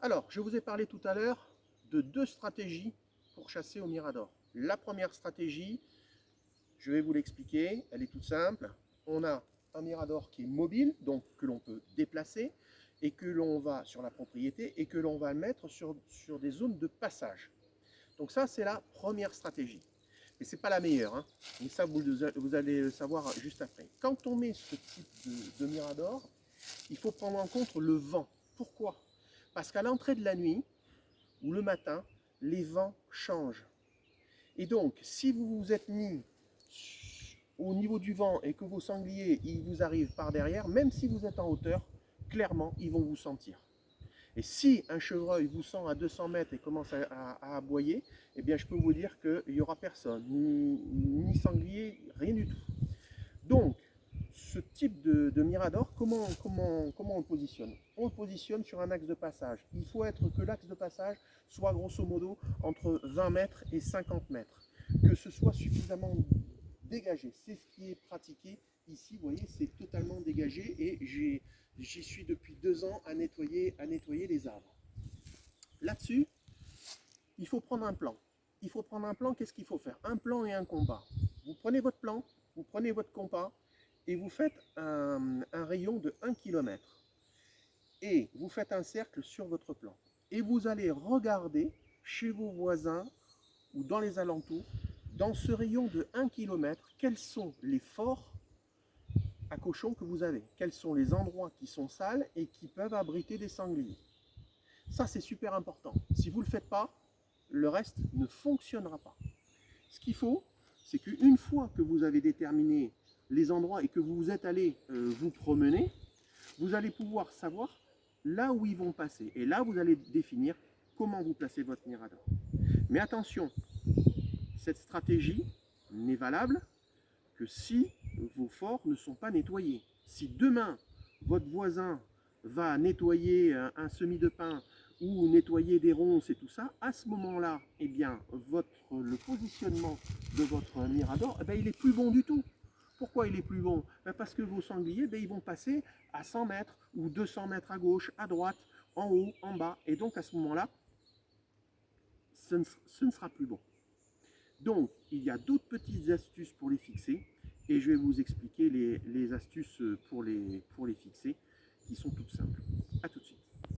Alors, je vous ai parlé tout à l'heure de deux stratégies pour chasser au mirador. La première stratégie, je vais vous l'expliquer, elle est toute simple. On a un mirador qui est mobile, donc que l'on peut déplacer, et que l'on va sur la propriété, et que l'on va mettre sur des zones de passage. Donc ça, c'est la première stratégie. Mais ce n'est pas la meilleure, hein. Et ça, vous allez le savoir juste après. Quand on met ce type de mirador, il faut prendre en compte le vent. Pourquoi? Parce qu'à l'entrée de la nuit, ou le matin, les vents changent. Et donc, si vous vous êtes mis au niveau du vent et que vos sangliers ils vous arrivent par derrière, même si vous êtes en hauteur, clairement, ils vont vous sentir. Et si un chevreuil vous sent à 200 mètres et commence à aboyer, eh bien, je peux vous dire qu'il n'y aura personne, ni sanglier, rien du tout. Donc, ce type de mirador, comment on le positionne? On le positionne sur un axe de passage. Il faut être que l'axe de passage soit grosso modo entre 20 mètres et 50 mètres. Que ce soit suffisamment dégagé. C'est ce qui est pratiqué ici. Vous voyez, c'est totalement dégagé et j'y suis depuis 2 ans à nettoyer les arbres. Là-dessus, il faut prendre un plan. Il faut prendre un plan, qu'est-ce qu'il faut faire? Un plan et un compas. Vous prenez votre plan, vous prenez votre compas, et vous faites un rayon de 1 km. Et vous faites un cercle sur votre plan. Et vous allez regarder chez vos voisins ou dans les alentours, dans ce rayon de 1 km, quels sont les forts à cochons que vous avez. Quels sont les endroits qui sont sales et qui peuvent abriter des sangliers. Ça, c'est super important. Si vous ne le faites pas, le reste ne fonctionnera pas. Ce qu'il faut, c'est qu'une fois que vous avez déterminé les endroits et que vous êtes allé vous promener, vous allez pouvoir savoir là où ils vont passer. Et là, vous allez définir comment vous placez votre mirador. Mais attention, cette stratégie n'est valable que si vos forts ne sont pas nettoyés. Si demain, votre voisin va nettoyer un semis de pin ou nettoyer des ronces et tout ça, à ce moment-là, eh bien, le positionnement de votre mirador, eh bien, il est plus bon du tout. Pourquoi il est plus bon? Parce que vos sangliers, ils vont passer à 100 mètres ou 200 mètres à gauche, à droite, en haut, en bas. Et donc, à ce moment-là, ce ne sera plus bon. Donc, il y a d'autres petites astuces pour les fixer. Et je vais vous expliquer les astuces pour les fixer, qui sont toutes simples.